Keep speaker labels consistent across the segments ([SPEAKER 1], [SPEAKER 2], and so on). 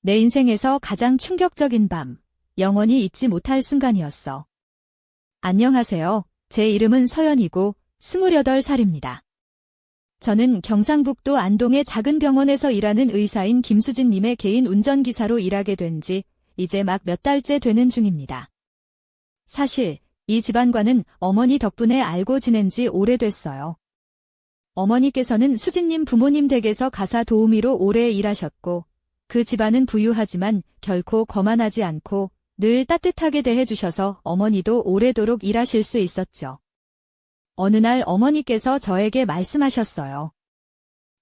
[SPEAKER 1] 내 인생에서 가장 충격적인 밤, 영원히 잊지 못할 순간이었어. 안녕하세요. 제 이름은 서연이고 28살입니다. 저는 경상북도 안동의 작은 병원에서 일하는 의사인 김수진님의 개인 운전기사로 일하게 된 지 이제 막 몇 달째 되는 중입니다. 사실 이 집안과는 어머니 덕분에 알고 지낸 지 오래됐어요. 어머니께서는 수진님 부모님 댁에서 가사 도우미로 오래 일하셨고 그 집안은 부유하지만 결코 거만하지 않고 늘 따뜻하게 대해주셔서 어머니도 오래도록 일하실 수 있었죠. 어느 날 어머니께서 저에게 말씀하셨어요.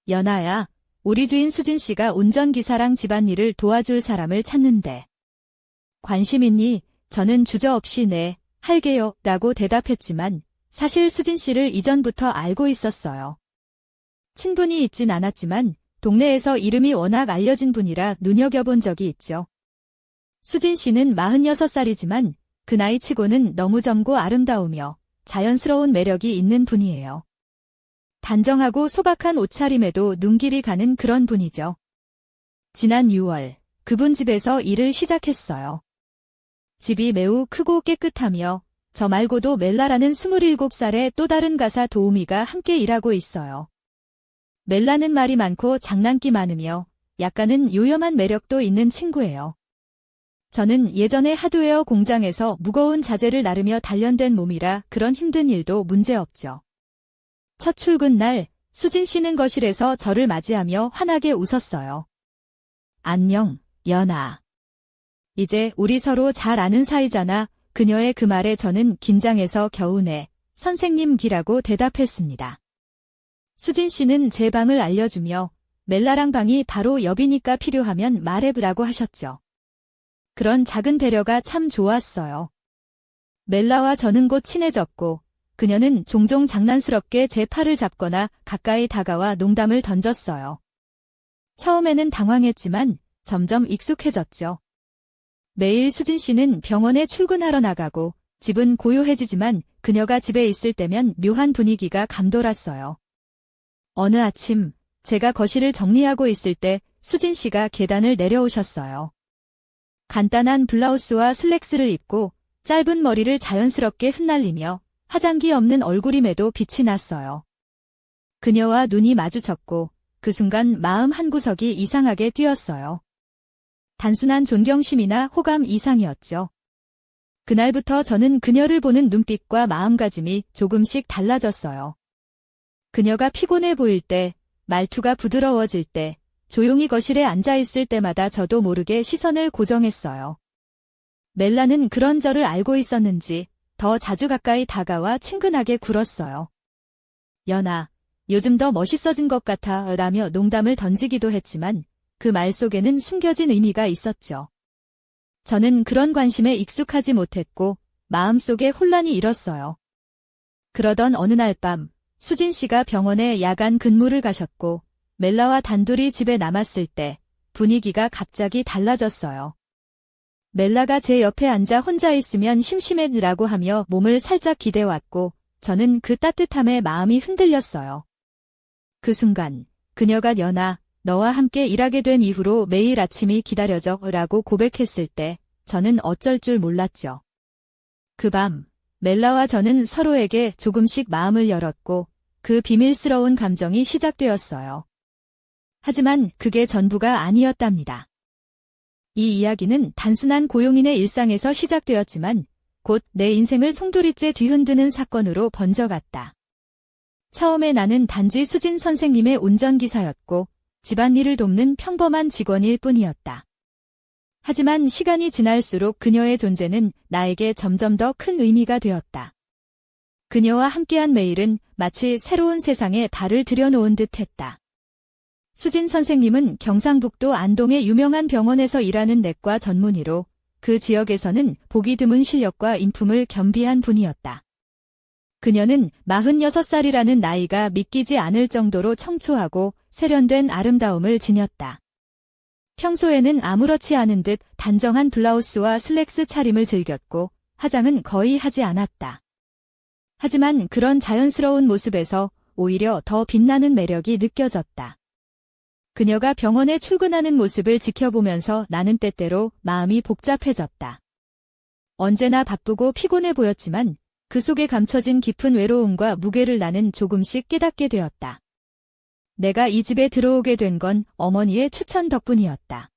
[SPEAKER 1] 연아야, 우리 주인 수진 씨가 운전기사랑 집안일을 도와줄 사람을 찾는데 관심 있니? 저는 주저없이 네, 할게요 라고 대답했지만 사실 수진 씨를 이전부터 알고 있었어요. 친분이 있진 않았지만 동네에서 이름이 워낙 알려진 분이라 눈여겨본 적이 있죠. 수진 씨는 46살이지만 그 나이치고는 너무 젊고 아름다우며 자연스러운 매력이 있는 분이에요. 단정하고 소박한 옷차림에도 눈길이 가는 그런 분이죠. 지난 6월 그분 집에서 일을 시작했어요. 집이 매우 크고 깨끗하며 저 말고도 멜라라는 27살의 또 다른 가사 도우미가 함께 일하고 있어요. 멜라는 말이 많고 장난기 많으며 약간은 요염한 매력도 있는 친구예요. 저는 예전에 하드웨어 공장에서 무거운 자재를 나르며 단련된 몸이라 그런 힘든 일도 문제없죠. 첫 출근 날 수진 씨는 거실에서 저를 맞이하며 환하게 웃었어요. 안녕, 연아. 이제 우리 서로 잘 아는 사이잖아. 그녀의 그 말에 저는 긴장해서 겨우 네, 선생님기라고 대답했습니다. 수진 씨는 제 방을 알려주며 멜라랑 방이 바로 옆이니까 필요하면 말해보라고 하셨죠. 그런 작은 배려가 참 좋았어요. 멜라와 저는 곧 친해졌고 그녀는 종종 장난스럽게 제 팔을 잡거나 가까이 다가와 농담을 던졌어요. 처음에는 당황했지만 점점 익숙해졌죠. 매일 수진 씨는 병원에 출근하러 나가고 집은 고요해지지만 그녀가 집에 있을 때면 묘한 분위기가 감돌았어요. 어느 아침 제가 거실을 정리하고 있을 때 수진 씨가 계단을 내려오셨어요. 간단한 블라우스와 슬랙스를 입고 짧은 머리를 자연스럽게 흩날리며 화장기 없는 얼굴임에도 빛이 났어요. 그녀와 눈이 마주쳤고 그 순간 마음 한구석이 이상하게 뛰었어요. 단순한 존경심이나 호감 이상이었죠. 그날부터 저는 그녀를 보는 눈빛과 마음가짐이 조금씩 달라졌어요. 그녀가 피곤해 보일 때, 말투가 부드러워질 때, 조용히 거실에 앉아있을 때마다 저도 모르게 시선을 고정했어요. 멜라는 그런 저를 알고 있었는지 더 자주 가까이 다가와 친근하게 굴었어요. 연아, 요즘 더 멋있어진 것 같아 라며 농담을 던지기도 했지만 그 말 속에는 숨겨진 의미가 있었죠. 저는 그런 관심에 익숙하지 못했고 마음속에 혼란이 일었어요. 그러던 어느 날 밤 수진 씨가 병원에 야간 근무를 가셨고 멜라와 단둘이 집에 남았을 때 분위기가 갑자기 달라졌어요. 멜라가 제 옆에 앉아 혼자 있으면 심심해라고 하며 몸을 살짝 기대왔고 저는 그 따뜻함에 마음이 흔들렸어요. 그 순간 그녀가 연아, 너와 함께 일하게 된 이후로 매일 아침이 기다려져 라고 고백했을 때 저는 어쩔 줄 몰랐죠. 그 밤 멜라와 저는 서로에게 조금씩 마음을 열었고 그 비밀스러운 감정이 시작되었어요. 하지만 그게 전부가 아니었답니다. 이 이야기는 단순한 고용인의 일상에서 시작되었지만 곧 내 인생을 송두리째 뒤흔드는 사건으로 번져갔다. 처음에 나는 단지 수진 선생님의 운전기사였고 집안일을 돕는 평범한 직원일 뿐이었다. 하지만 시간이 지날수록 그녀의 존재는 나에게 점점 더 큰 의미가 되었다. 그녀와 함께한 매일은 마치 새로운 세상에 발을 들여놓은 듯 했다. 수진 선생님은 경상북도 안동의 유명한 병원에서 일하는 내과 전문의로 그 지역에서는 보기 드문 실력과 인품을 겸비한 분이었다. 그녀는 46살이라는 나이가 믿기지 않을 정도로 청초하고 세련된 아름다움을 지녔다. 평소에는 아무렇지 않은 듯 단정한 블라우스와 슬랙스 차림을 즐겼고 화장은 거의 하지 않았다. 하지만 그런 자연스러운 모습에서 오히려 더 빛나는 매력이 느껴졌다. 그녀가 병원에 출근하는 모습을 지켜보면서 나는 때때로 마음이 복잡해졌다. 언제나 바쁘고 피곤해 보였지만 그 속에 감춰진 깊은 외로움과 무게를 나는 조금씩 깨닫게 되었다. 내가 이 집에 들어오게 된 건 어머니의 추천 덕분이었다.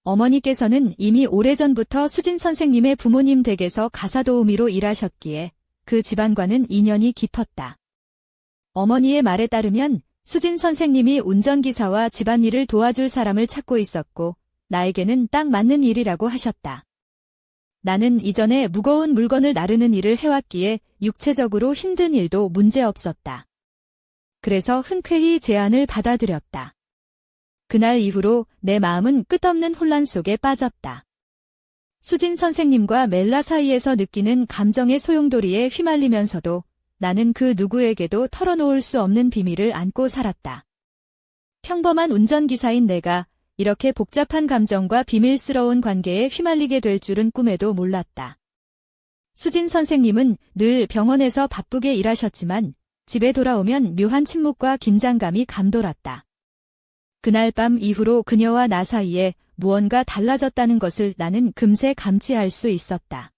[SPEAKER 1] 어머니께서는 이미 오래전부터 수진 선생님의 부모님 댁에서 가사도우미로 일하셨기에 그 집안과는 인연이 깊었다. 어머니의 말에 따르면 수진 선생님이 운전기사와 집안일을 도와줄 사람을 찾고 있었고 나에게는 딱 맞는 일이라고 하셨다. 나는 이전에 무거운 물건을 나르는 일을 해왔기에 육체적으로 힘든 일도 문제없었다. 그래서 흔쾌히 제안을 받아들였다. 그날 이후로 내 마음은 끝없는 혼란 속에 빠졌다. 수진 선생님과 멜라 사이에서 느끼는 감정의 소용돌이에 휘말리면서도 나는 그 누구에게도 털어놓을 수 없는 비밀을 안고 살았다. 평범한 운전기사인 내가 이렇게 복잡한 감정과 비밀스러운 관계에 휘말리게 될 줄은 꿈에도 몰랐다. 수진 선생님은 늘 병원에서 바쁘게 일하셨지만 집에 돌아오면 묘한 침묵과 긴장감이 감돌았다. 그날 밤 이후로 그녀와 나 사이에 무언가 달라졌다는 것을 나는 금세 감지할 수 있었다.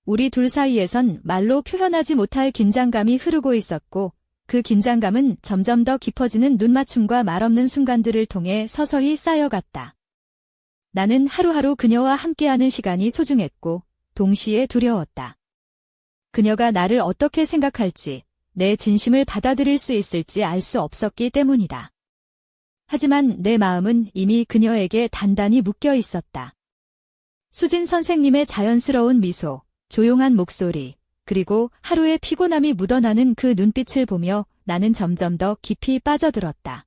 [SPEAKER 1] 우리 둘 사이에선 말로 표현하지 못할 긴장감이 흐르고 있었고 그 긴장감은 점점 더 깊어지는 눈맞춤과 말없는 순간들을 통해 서서히 쌓여갔다. 나는 하루하루 그녀와 함께하는 시간이 소중했고 동시에 두려웠다. 그녀가 나를 어떻게 생각할지, 내 진심을 받아들일 수 있을지 알 수 없었기 때문이다. 하지만 내 마음은 이미 그녀에게 단단히 묶여 있었다. 수진 선생님의 자연스러운 미소, 조용한 목소리, 그리고 하루의 피곤함이 묻어나는 그 눈빛을 보며 나는 점점 더 깊이 빠져들었다.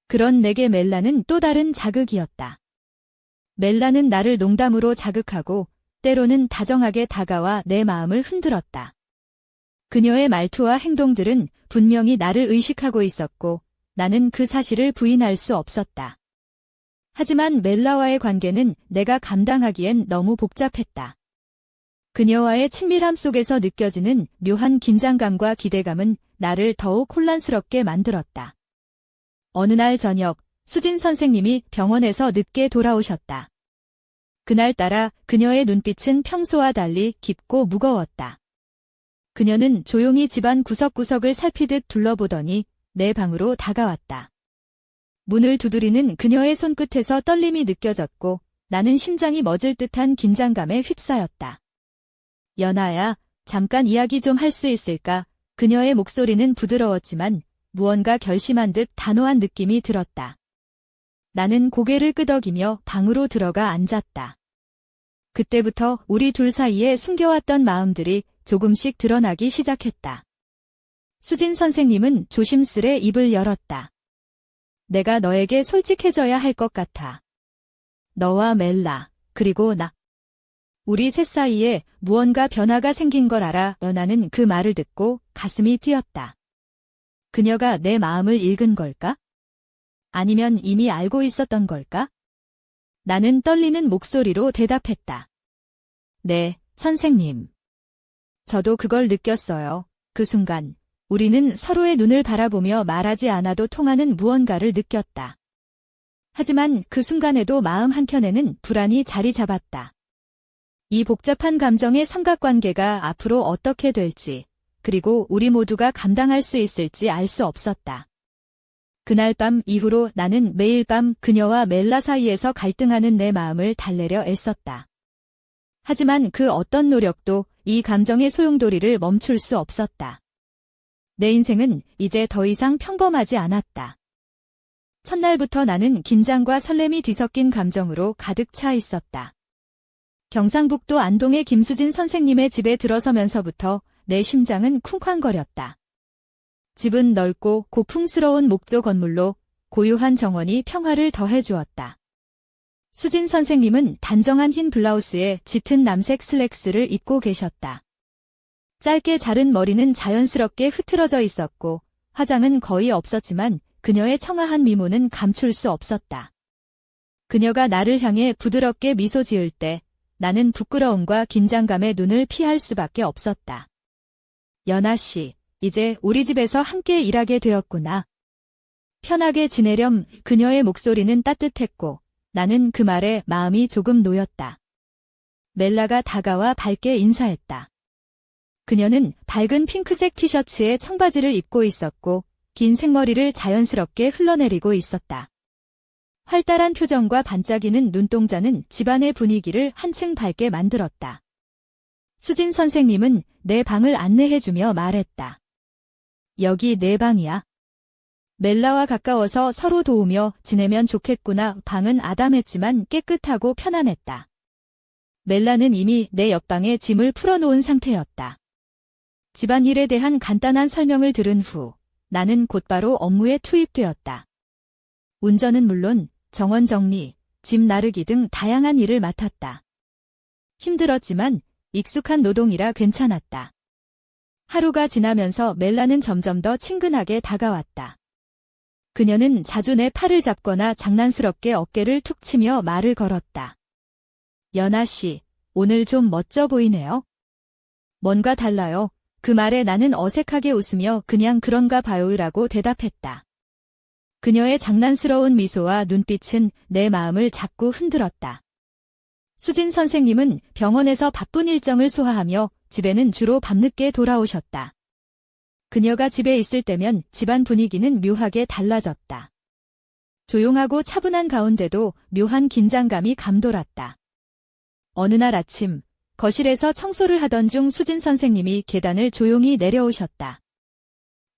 [SPEAKER 1] 그런 내게 멜라는 또 다른 자극이었다. 멜라는 나를 농담으로 자극하고 때로는 다정하게 다가와 내 마음을 흔들었다. 그녀의 말투와 행동들은 분명히 나를 의식하고 있었고 나는 그 사실을 부인할 수 없었다. 하지만 멜라와의 관계는 내가 감당하기엔 너무 복잡했다. 그녀와의 친밀함 속에서 느껴지는 묘한 긴장감과 기대감은 나를 더욱 혼란스럽게 만들었다. 어느 날 저녁, 수진 선생님이 병원에서 늦게 돌아오셨다. 그날따라 그녀의 눈빛은 평소와 달리 깊고 무거웠다. 그녀는 조용히 집안 구석구석을 살피듯 둘러보더니 내 방으로 다가왔다. 문을 두드리는 그녀의 손끝에서 떨림이 느껴졌고 나는 심장이 멎을 듯한 긴장감에 휩싸였다. 연아야, 잠깐 이야기 좀 할 수 있을까? 그녀의 목소리는 부드러웠지만 무언가 결심한 듯 단호한 느낌이 들었다. 나는 고개를 끄덕이며 방으로 들어가 앉았다. 그때부터 우리 둘 사이에 숨겨왔던 마음들이 조금씩 드러나기 시작했다. 수진 선생님은 조심스레 입을 열었다. 내가 너에게 솔직해져야 할 것 같아. 너와 멜라, 그리고 나. 우리 셋 사이에 무언가 변화가 생긴 걸 알아. 나는 그 말을 듣고 가슴이 뛰었다. 그녀가 내 마음을 읽은 걸까? 아니면 이미 알고 있었던 걸까? 나는 떨리는 목소리로 대답했다. 네, 선생님. 저도 그걸 느꼈어요. 그 순간, 우리는 서로의 눈을 바라보며 말하지 않아도 통하는 무언가를 느꼈다. 하지만 그 순간에도 마음 한켠에는 불안이 자리 잡았다. 이 복잡한 감정의 삼각관계가 앞으로 어떻게 될지, 그리고 우리 모두가 감당할 수 있을지 알 수 없었다. 그날 밤 이후로 나는 매일 밤 그녀와 멜라 사이에서 갈등하는 내 마음을 달래려 애썼다. 하지만 그 어떤 노력도 이 감정의 소용돌이를 멈출 수 없었다. 내 인생은 이제 더 이상 평범하지 않았다. 첫날부터 나는 긴장과 설렘이 뒤섞인 감정으로 가득 차 있었다. 경상북도 안동의 김수진 선생님의 집에 들어서면서부터 내 심장은 쿵쾅거렸다. 집은 넓고 고풍스러운 목조 건물로 고요한 정원이 평화를 더해주었다. 수진 선생님은 단정한 흰 블라우스에 짙은 남색 슬랙스를 입고 계셨다. 짧게 자른 머리는 자연스럽게 흐트러져 있었고 화장은 거의 없었지만 그녀의 청아한 미모는 감출 수 없었다. 그녀가 나를 향해 부드럽게 미소 지을 때 나는 부끄러움과 긴장감에 눈을 피할 수밖에 없었다. 연아 씨, 이제 우리 집에서 함께 일하게 되었구나. 편하게 지내렴. 그녀의 목소리는 따뜻했고 나는 그 말에 마음이 조금 놓였다. 멜라가 다가와 밝게 인사했다. 그녀는 밝은 핑크색 티셔츠에 청바지를 입고 있었고 긴 생머리를 자연스럽게 흘러내리고 있었다. 활달한 표정과 반짝이는 눈동자는 집안의 분위기를 한층 밝게 만들었다. 수진 선생님은 내 방을 안내해주며 말했다. 여기 내 방이야. 멜라와 가까워서 서로 도우며 지내면 좋겠구나. 방은 아담했지만 깨끗하고 편안했다. 멜라는 이미 내 옆방에 짐을 풀어놓은 상태였다. 집안일에 대한 간단한 설명을 들은 후 나는 곧바로 업무에 투입되었다. 운전은 물론 정원 정리, 짐 나르기 등 다양한 일을 맡았다. 힘들었지만 익숙한 노동이라 괜찮았다. 하루가 지나면서 멜라는 점점 더 친근하게 다가왔다. 그녀는 자주 내 팔을 잡거나 장난스럽게 어깨를 툭 치며 말을 걸었다. 연아 씨, 오늘 좀 멋져 보이네요. 뭔가 달라요. 그 말에 나는 어색하게 웃으며 그냥 그런가 봐요라고 대답했다. 그녀의 장난스러운 미소와 눈빛은 내 마음을 자꾸 흔들었다. 수진 선생님은 병원에서 바쁜 일정을 소화하며 집에는 주로 밤늦게 돌아오셨다. 그녀가 집에 있을 때면 집안 분위기는 묘하게 달라졌다. 조용하고 차분한 가운데도 묘한 긴장감이 감돌았다. 어느 날 아침, 거실에서 청소를 하던 중 수진 선생님이 계단을 조용히 내려오셨다.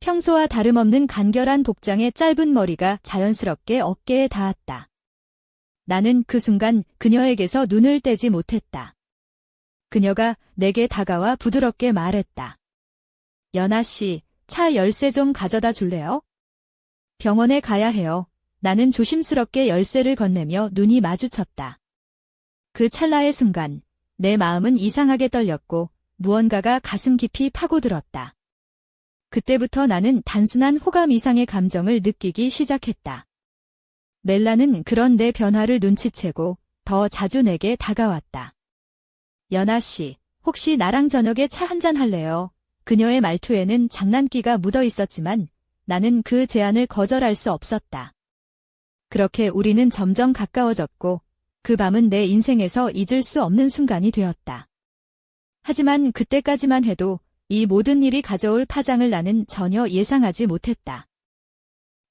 [SPEAKER 1] 평소와 다름없는 간결한 복장의 짧은 머리가 자연스럽게 어깨에 닿았다. 나는 그 순간 그녀에게서 눈을 떼지 못했다. 그녀가 내게 다가와 부드럽게 말했다. 연아 씨, 차 열쇠 좀 가져다 줄래요? 병원에 가야 해요. 나는 조심스럽게 열쇠를 건네며 눈이 마주쳤다. 그 찰나의 순간, 내 마음은 이상하게 떨렸고 무언가가 가슴 깊이 파고들었다. 그때부터 나는 단순한 호감 이상의 감정을 느끼기 시작했다. 멜라는 그런 내 변화를 눈치채고 더 자주 내게 다가왔다. 연아 씨, 혹시 나랑 저녁에 차 한잔 할래요? 그녀의 말투에는 장난기가 묻어 있었지만 나는 그 제안을 거절할 수 없었다. 그렇게 우리는 점점 가까워졌고 그 밤은 내 인생에서 잊을 수 없는 순간이 되었다. 하지만 그때까지만 해도 이 모든 일이 가져올 파장을 나는 전혀 예상하지 못했다.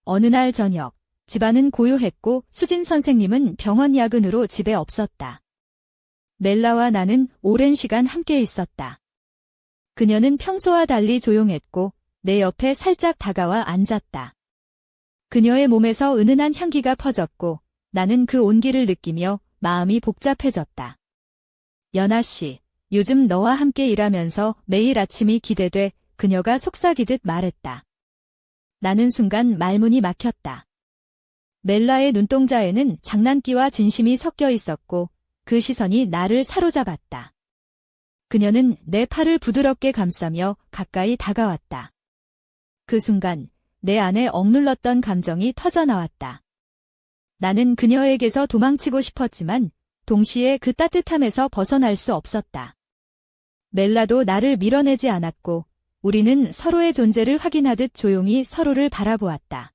[SPEAKER 1] 어느 날 저녁, 집안은 고요했고 수진 선생님은 병원 야근으로 집에 없었다. 멜라와 나는 오랜 시간 함께 있었다. 그녀는 평소와 달리 조용했고 내 옆에 살짝 다가와 앉았다. 그녀의 몸에서 은은한 향기가 퍼졌고 나는 그 온기를 느끼며 마음이 복잡해졌다. 연아 씨, 요즘 너와 함께 일하면서 매일 아침이 기대돼. 그녀가 속삭이듯 말했다. 나는 순간 말문이 막혔다. 멜라의 눈동자에는 장난기와 진심이 섞여 있었고 그 시선이 나를 사로잡았다. 그녀는 내 팔을 부드럽게 감싸며 가까이 다가왔다. 그 순간 내 안에 억눌렀던 감정이 터져나왔다. 나는 그녀에게서 도망치고 싶었지만 동시에 그 따뜻함에서 벗어날 수 없었다. 멜라도 나를 밀어내지 않았고 우리는 서로의 존재를 확인하듯 조용히 서로를 바라보았다.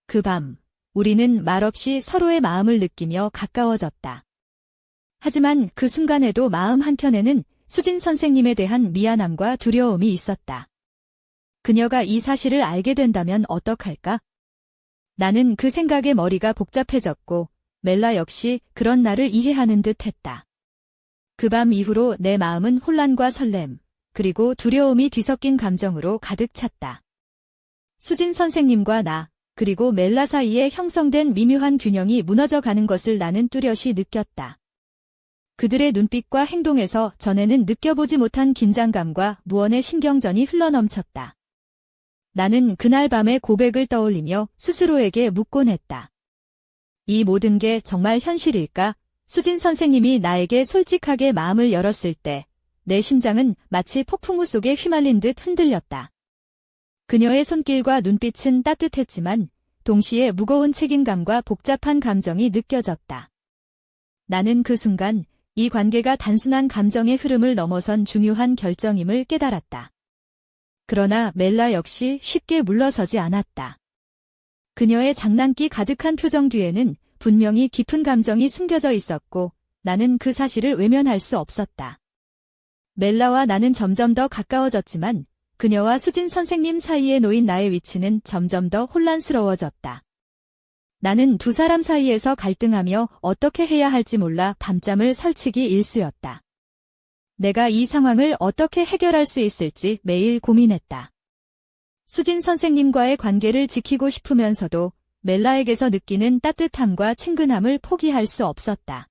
[SPEAKER 1] 그 밤, 우리는 말없이 서로의 마음을 느끼며 가까워졌다. 하지만 그 순간에도 마음 한켠에는 수진 선생님에 대한 미안함과 두려움이 있었다. 그녀가 이 사실을 알게 된다면 어떡할까? 나는 그 생각에 머리가 복잡해졌고 멜라 역시 그런 나를 이해하는 듯 했다. 그 밤 이후로 내 마음은 혼란과 설렘, 그리고 두려움이 뒤섞인 감정으로 가득 찼다. 수진 선생님과 나, 그리고 멜라 사이에 형성된 미묘한 균형이 무너져가는 것을 나는 뚜렷이 느꼈다. 그들의 눈빛과 행동에서 전에는 느껴보지 못한 긴장감과 무언의 신경전이 흘러넘쳤다. 나는 그날 밤의 고백을 떠올리며 스스로에게 묻곤 했다. 이 모든 게 정말 현실일까? 수진 선생님이 나에게 솔직하게 마음을 열었을 때 내 심장은 마치 폭풍우 속에 휘말린 듯 흔들렸다. 그녀의 손길과 눈빛은 따뜻했지만 동시에 무거운 책임감과 복잡한 감정이 느껴졌다. 나는 그 순간 이 관계가 단순한 감정의 흐름을 넘어선 중요한 결정임을 깨달았다. 그러나 멜라 역시 쉽게 물러서지 않았다. 그녀의 장난기 가득한 표정 뒤에는 분명히 깊은 감정이 숨겨져 있었고 나는 그 사실을 외면할 수 없었다. 멜라와 나는 점점 더 가까워졌지만 그녀와 수진 선생님 사이에 놓인 나의 위치는 점점 더 혼란스러워졌다. 나는 두 사람 사이에서 갈등하며 어떻게 해야 할지 몰라 밤잠을 설치기 일쑤였다. 내가 이 상황을 어떻게 해결할 수 있을지 매일 고민했다. 수진 선생님과의 관계를 지키고 싶으면서도 멜라에게서 느끼는 따뜻함과 친근함을 포기할 수 없었다.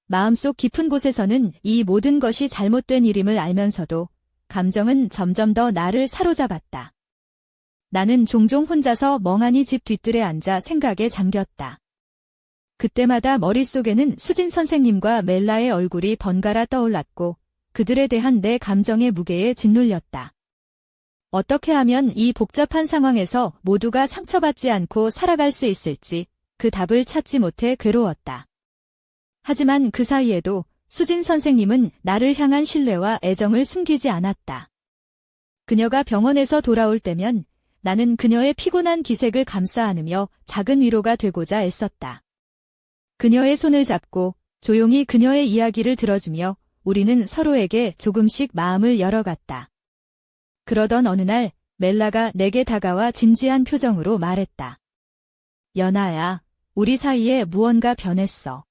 [SPEAKER 1] 마음속 깊은 곳에서는 이 모든 것이 잘못된 일임을 알면서도 감정은 점점 더 나를 사로잡았다. 나는 종종 혼자서 멍하니 집 뒤뜰에 앉아 생각에 잠겼다. 그때마다 머릿속에는 수진 선생님과 멜라의 얼굴이 번갈아 떠올랐고 그들에 대한 내 감정의 무게에 짓눌렸다. 어떻게 하면 이 복잡한 상황에서 모두가 상처받지 않고 살아갈 수 있을지 그 답을 찾지 못해 괴로웠다. 하지만 그 사이에도 수진 선생님은 나를 향한 신뢰와 애정을 숨기지 않았다. 그녀가 병원에서 돌아올 때면 나는 그녀의 피곤한 기색을 감싸 안으며 작은 위로가 되고자 애썼다. 그녀의 손을 잡고 조용히 그녀의 이야기를 들어주며 우리는 서로에게 조금씩 마음을 열어갔다. 그러던 어느 날 멜라가 내게 다가와 진지한 표정으로 말했다. 연아야, 우리 사이에 무언가 변했어.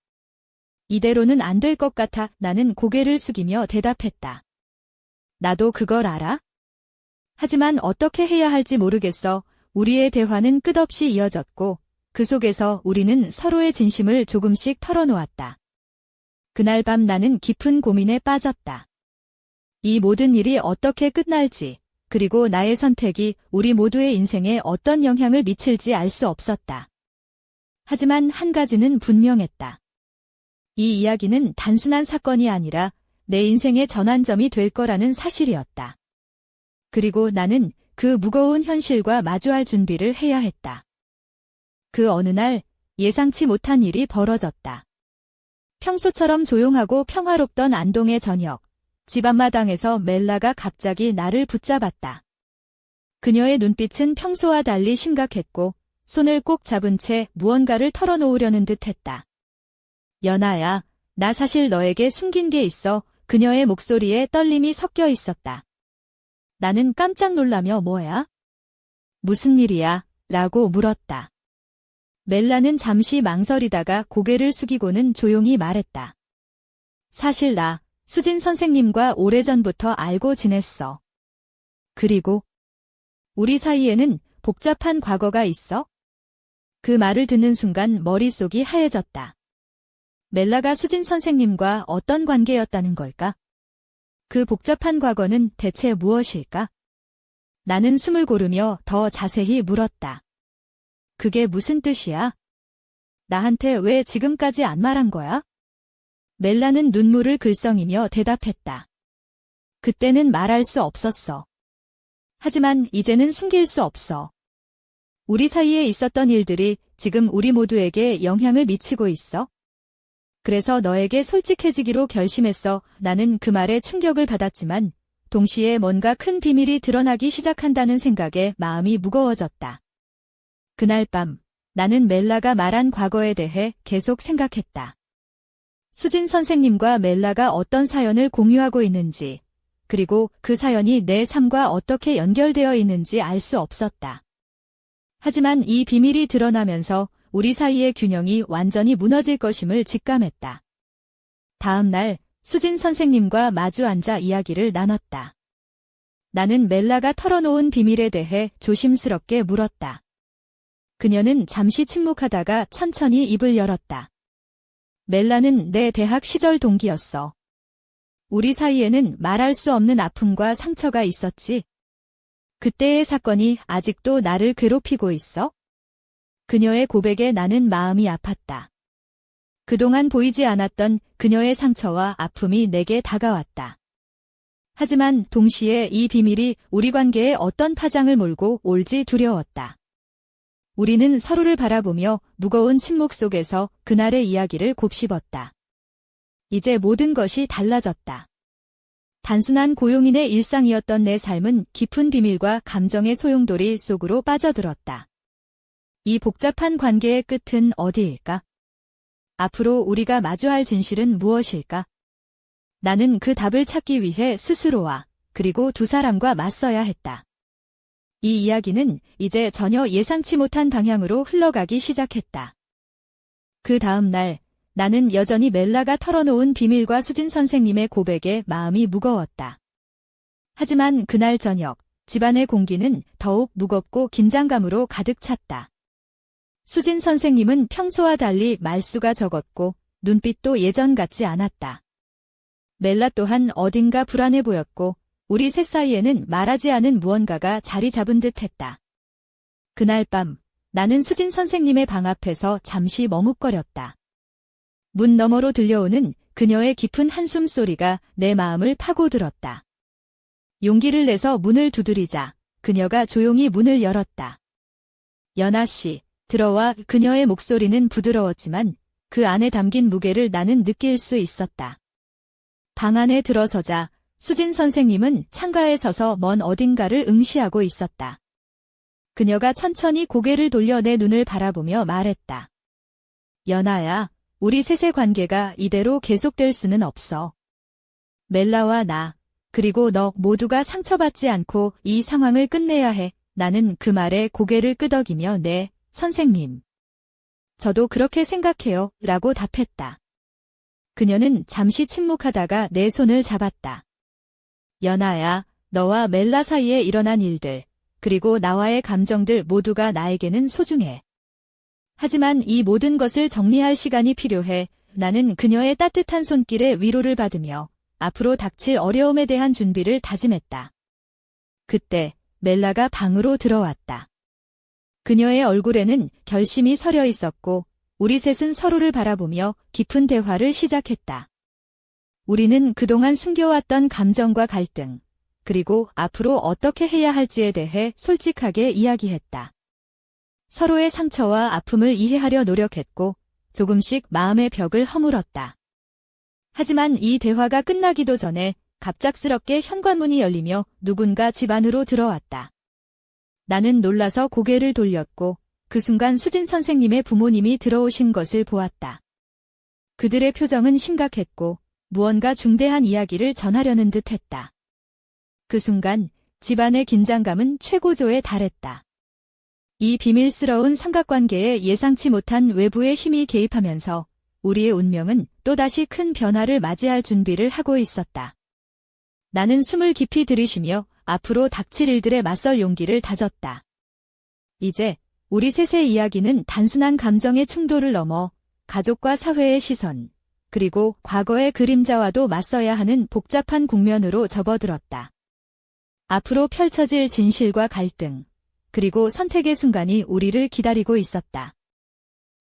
[SPEAKER 1] 이대로는 안 될 것 같아. 나는 고개를 숙이며 대답했다. 나도 그걸 알아? 하지만 어떻게 해야 할지 모르겠어. 우리의 대화는 끝없이 이어졌고 그 속에서 우리는 서로의 진심을 조금씩 털어놓았다. 그날 밤 나는 깊은 고민에 빠졌다. 이 모든 일이 어떻게 끝날지, 그리고 나의 선택이 우리 모두의 인생에 어떤 영향을 미칠지 알 수 없었다. 하지만 한 가지는 분명했다. 이 이야기는 단순한 사건이 아니라 내 인생의 전환점이 될 거라는 사실이었다. 그리고 나는 그 무거운 현실과 마주할 준비를 해야 했다. 그 어느 날 예상치 못한 일이 벌어졌다. 평소처럼 조용하고 평화롭던 안동의 저녁, 집 앞마당에서 멜라가 갑자기 나를 붙잡았다. 그녀의 눈빛은 평소와 달리 심각했고 손을 꼭 잡은 채 무언가를 털어놓으려는 듯했다. 연아야, 나 사실 너에게 숨긴 게 있어. 그녀의 목소리에 떨림이 섞여 있었다. 나는 깜짝 놀라며 뭐야? 무슨 일이야? 라고 물었다. 멜라는 잠시 망설이다가 고개를 숙이고는 조용히 말했다. 사실 나 수진 선생님과 오래전부터 알고 지냈어. 그리고 우리 사이에는 복잡한 과거가 있어? 그 말을 듣는 순간 머릿속이 하얘졌다. 멜라가 수진 선생님과 어떤 관계였다는 걸까? 그 복잡한 과거는 대체 무엇일까? 나는 숨을 고르며 더 자세히 물었다. 그게 무슨 뜻이야? 나한테 왜 지금까지 안 말한 거야? 멜라는 눈물을 글썽이며 대답했다. 그때는 말할 수 없었어. 하지만 이제는 숨길 수 없어. 우리 사이에 있었던 일들이 지금 우리 모두에게 영향을 미치고 있어. 그래서 너에게 솔직해지기로 결심했어. 나는 그 말에 충격을 받았지만 동시에 뭔가 큰 비밀이 드러나기 시작한다는 생각에 마음이 무거워졌다. 그날 밤 나는 멜라가 말한 과거에 대해 계속 생각했다. 수진 선생님과 멜라가 어떤 사연을 공유하고 있는지, 그리고 그 사연이 내 삶과 어떻게 연결되어 있는지 알 수 없었다. 하지만 이 비밀이 드러나면서 우리 사이의 균형이 완전히 무너질 것임을 직감했다. 다음 날 수진 선생님과 마주 앉아 이야기를 나눴다. 나는 멜라가 털어놓은 비밀에 대해 조심스럽게 물었다. 그녀는 잠시 침묵하다가 천천히 입을 열었다. 멜라는 내 대학 시절 동기였어. 우리 사이에는 말할 수 없는 아픔과 상처가 있었지. 그때의 사건이 아직도 나를 괴롭히고 있어? 그녀의 고백에 나는 마음이 아팠다. 그동안 보이지 않았던 그녀의 상처와 아픔이 내게 다가왔다. 하지만 동시에 이 비밀이 우리 관계에 어떤 파장을 몰고 올지 두려웠다. 우리는 서로를 바라보며 무거운 침묵 속에서 그날의 이야기를 곱씹었다. 이제 모든 것이 달라졌다. 단순한 고용인의 일상이었던 내 삶은 깊은 비밀과 감정의 소용돌이 속으로 빠져들었다. 이 복잡한 관계의 끝은 어디일까? 앞으로 우리가 마주할 진실은 무엇일까? 나는 그 답을 찾기 위해 스스로와 그리고 두 사람과 맞서야 했다. 이 이야기는 이제 전혀 예상치 못한 방향으로 흘러가기 시작했다. 그 다음 날, 나는 여전히 멜라가 털어놓은 비밀과 수진 선생님의 고백에 마음이 무거웠다. 하지만 그날 저녁, 집안의 공기는 더욱 무겁고 긴장감으로 가득 찼다. 수진 선생님은 평소와 달리 말수가 적었고 눈빛도 예전 같지 않았다. 멜라 또한 어딘가 불안해 보였고 우리 셋 사이에는 말하지 않은 무언가가 자리 잡은 듯 했다. 그날 밤, 나는 수진 선생님의 방 앞에서 잠시 머뭇거렸다. 문 너머로 들려오는 그녀의 깊은 한숨 소리가 내 마음을 파고들었다. 용기를 내서 문을 두드리자 그녀가 조용히 문을 열었다. 연아 씨, 들어와. 그녀의 목소리는 부드러웠지만 그 안에 담긴 무게를 나는 느낄 수 있었다. 방 안에 들어서자 수진 선생님은 창가에 서서 먼 어딘가를 응시하고 있었다. 그녀가 천천히 고개를 돌려 내 눈을 바라보며 말했다. 연아야, 우리 셋의 관계가 이대로 계속될 수는 없어. 멜라와 나, 그리고 너 모두가 상처받지 않고 이 상황을 끝내야 해. 나는 그 말에 고개를 끄덕이며 네, 선생님. 저도 그렇게 생각해요. 라고 답했다. 그녀는 잠시 침묵하다가 내 손을 잡았다. 연아야, 너와 멜라 사이에 일어난 일들, 그리고 나와의 감정들 모두가 나에게는 소중해. 하지만 이 모든 것을 정리할 시간이 필요해. 나는 그녀의 따뜻한 손길에 위로를 받으며 앞으로 닥칠 어려움에 대한 준비를 다짐했다. 그때 멜라가 방으로 들어왔다. 그녀의 얼굴에는 결심이 서려 있었고 우리 셋은 서로를 바라보며 깊은 대화를 시작했다. 우리는 그동안 숨겨왔던 감정과 갈등, 그리고 앞으로 어떻게 해야 할지에 대해 솔직하게 이야기했다. 서로의 상처와 아픔을 이해하려 노력했고 조금씩 마음의 벽을 허물었다. 하지만 이 대화가 끝나기도 전에 갑작스럽게 현관문이 열리며 누군가 집 안으로 들어왔다. 나는 놀라서 고개를 돌렸고 그 순간 수진 선생님의 부모님이 들어오신 것을 보았다. 그들의 표정은 심각했고 무언가 중대한 이야기를 전하려는 듯했다. 그 순간 집안의 긴장감은 최고조에 달했다. 이 비밀스러운 삼각관계에 예상치 못한 외부의 힘이 개입하면서 우리의 운명은 또다시 큰 변화를 맞이할 준비를 하고 있었다. 나는 숨을 깊이 들이쉬며 앞으로 닥칠 일들에 맞설 용기를 다졌다. 이제 우리 셋의 이야기는 단순한 감정의 충돌을 넘어 가족과 사회의 시선, 그리고 과거의 그림자와도 맞서야 하는 복잡한 국면으로 접어들었다. 앞으로 펼쳐질 진실과 갈등, 그리고 선택의 순간이 우리를 기다리고 있었다.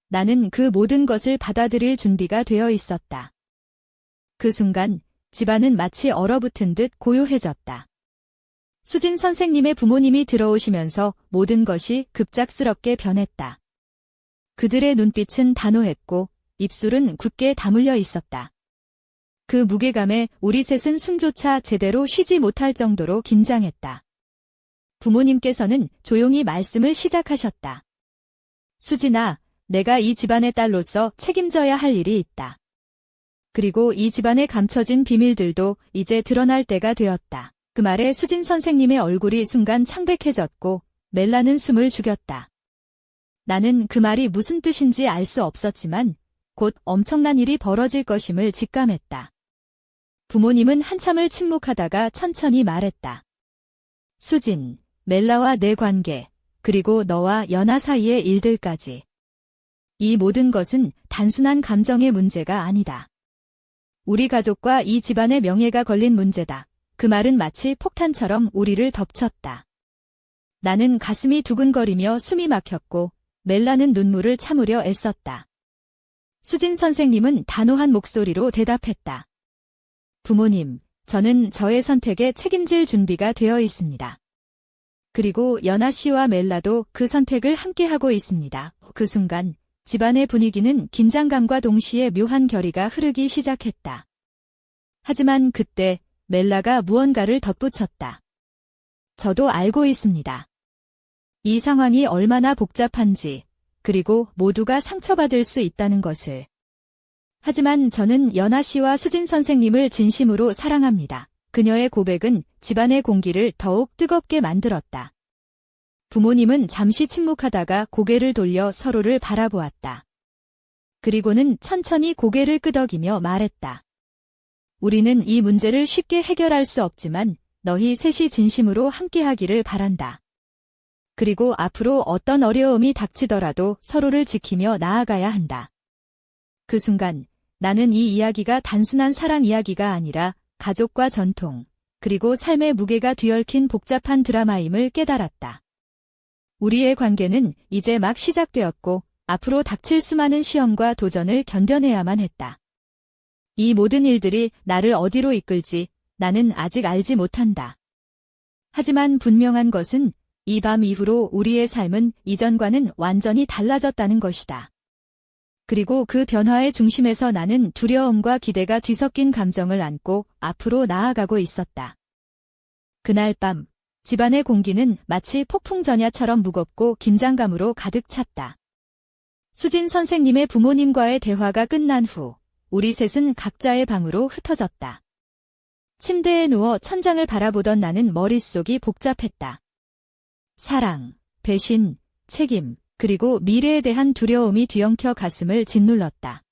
[SPEAKER 1] 나는 그 모든 것을 받아들일 준비가 되어 있었다. 그 순간 집안은 마치 얼어붙은 듯 고요해졌다. 수진 선생님의 부모님이 들어오시면서 모든 것이 급작스럽게 변했다. 그들의 눈빛은 단호했고 입술은 굳게 다물려 있었다. 그 무게감에 우리 셋은 숨조차 제대로 쉬지 못할 정도로 긴장했다. 부모님께서는 조용히 말씀을 시작하셨다. 수진아, 내가 이 집안의 딸로서 책임져야 할 일이 있다. 그리고 이 집안에 감춰진 비밀들도 이제 드러날 때가 되었다. 그 말에 수진 선생님의 얼굴이 순간 창백해졌고 멜라는 숨을 죽였다. 나는 그 말이 무슨 뜻인지 알 수 없었지만 곧 엄청난 일이 벌어질 것임을 직감했다. 부모님은 한참을 침묵하다가 천천히 말했다. 수진, 멜라와 내 관계, 그리고 너와 연아 사이의 일들까지. 이 모든 것은 단순한 감정의 문제가 아니다. 우리 가족과 이 집안의 명예가 걸린 문제다. 그 말은 마치 폭탄처럼 우리를 덮쳤다. 나는 가슴이 두근거리며 숨이 막혔고 멜라는 눈물을 참으려 애썼다. 수진 선생님은 단호한 목소리로 대답했다. 부모님, 저는 저의 선택에 책임질 준비가 되어 있습니다. 그리고 연아 씨와 멜라도 그 선택을 함께하고 있습니다. 그 순간 집안의 분위기는 긴장감과 동시에 묘한 결의가 흐르기 시작했다. 하지만 그때 멜라가 무언가를 덧붙였다. 저도 알고 있습니다. 이 상황이 얼마나 복잡한지, 그리고 모두가 상처받을 수 있다는 것을. 하지만 저는 연아 씨와 수진 선생님을 진심으로 사랑합니다. 그녀의 고백은 집안의 공기를 더욱 뜨겁게 만들었다. 부모님은 잠시 침묵하다가 고개를 돌려 서로를 바라보았다. 그리고는 천천히 고개를 끄덕이며 말했다. 우리는 이 문제를 쉽게 해결할 수 없지만 너희 셋이 진심으로 함께하기를 바란다. 그리고 앞으로 어떤 어려움이 닥치더라도 서로를 지키며 나아가야 한다. 그 순간 나는 이 이야기가 단순한 사랑 이야기가 아니라 가족과 전통, 그리고 삶의 무게가 뒤얽힌 복잡한 드라마임을 깨달았다. 우리의 관계는 이제 막 시작되었고 앞으로 닥칠 수많은 시험과 도전을 견뎌내야만 했다. 이 모든 일들이 나를 어디로 이끌지 나는 아직 알지 못한다. 하지만 분명한 것은 이 밤 이후로 우리의 삶은 이전과는 완전히 달라졌다는 것이다. 그리고 그 변화의 중심에서 나는 두려움과 기대가 뒤섞인 감정을 안고 앞으로 나아가고 있었다. 그날 밤, 집안의 공기는 마치 폭풍전야처럼 무겁고 긴장감으로 가득 찼다. 수진 선생님의 부모님과의 대화가 끝난 후, 우리 셋은 각자의 방으로 흩어졌다. 침대에 누워 천장을 바라보던 나는 머릿속이 복잡했다. 사랑, 배신, 책임, 그리고 미래에 대한 두려움이 뒤엉켜 가슴을 짓눌렀다.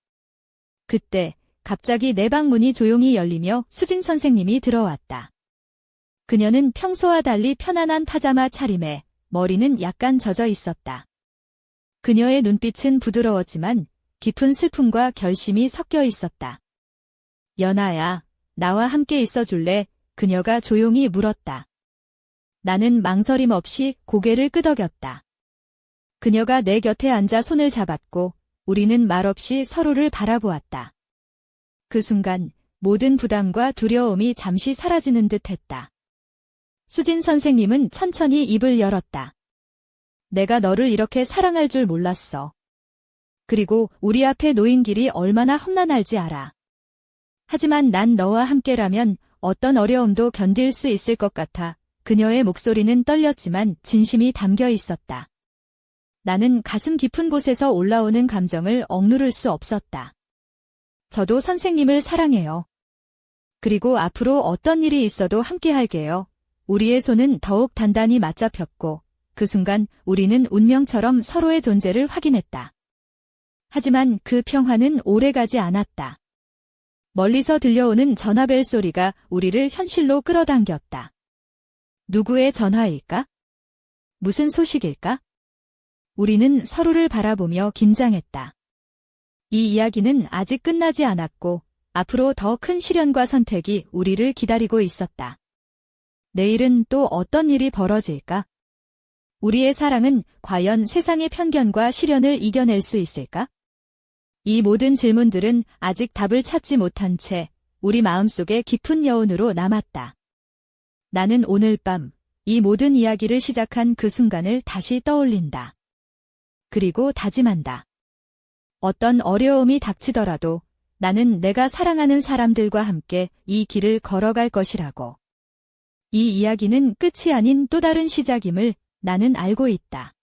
[SPEAKER 1] 그때 갑자기 내 방 문이 조용히 열리며 수진 선생님이 들어왔다. 그녀는 평소와 달리 편안한 파자마 차림에 머리는 약간 젖어 있었다. 그녀의 눈빛은 부드러웠지만 깊은 슬픔과 결심이 섞여 있었다. 연아야, 나와 함께 있어줄래? 그녀가 조용히 물었다. 나는 망설임 없이 고개를 끄덕였다. 그녀가 내 곁에 앉아 손을 잡았고 우리는 말없이 서로를 바라보았다. 그 순간 모든 부담과 두려움이 잠시 사라지는 듯 했다. 수진 선생님은 천천히 입을 열었다. 내가 너를 이렇게 사랑할 줄 몰랐어. 그리고 우리 앞에 놓인 길이 얼마나 험난할지 알아. 하지만 난 너와 함께라면 어떤 어려움도 견딜 수 있을 것 같아. 그녀의 목소리는 떨렸지만 진심이 담겨 있었다. 나는 가슴 깊은 곳에서 올라오는 감정을 억누를 수 없었다. 저도 선생님을 사랑해요. 그리고 앞으로 어떤 일이 있어도 함께할게요. 우리의 손은 더욱 단단히 맞잡혔고 그 순간 우리는 운명처럼 서로의 존재를 확인했다. 하지만 그 평화는 오래가지 않았다. 멀리서 들려오는 전화벨 소리가 우리를 현실로 끌어당겼다. 누구의 전화일까? 무슨 소식일까? 우리는 서로를 바라보며 긴장했다. 이 이야기는 아직 끝나지 않았고 앞으로 더 큰 시련과 선택이 우리를 기다리고 있었다. 내일은 또 어떤 일이 벌어질까? 우리의 사랑은 과연 세상의 편견과 시련을 이겨낼 수 있을까? 이 모든 질문들은 아직 답을 찾지 못한 채 우리 마음속에 깊은 여운으로 남았다. 나는 오늘 밤 이 모든 이야기를 시작한 그 순간을 다시 떠올린다. 그리고 다짐한다. 어떤 어려움이 닥치더라도 나는 내가 사랑하는 사람들과 함께 이 길을 걸어갈 것이라고. 이 이야기는 끝이 아닌 또 다른 시작임을 나는 알고 있다.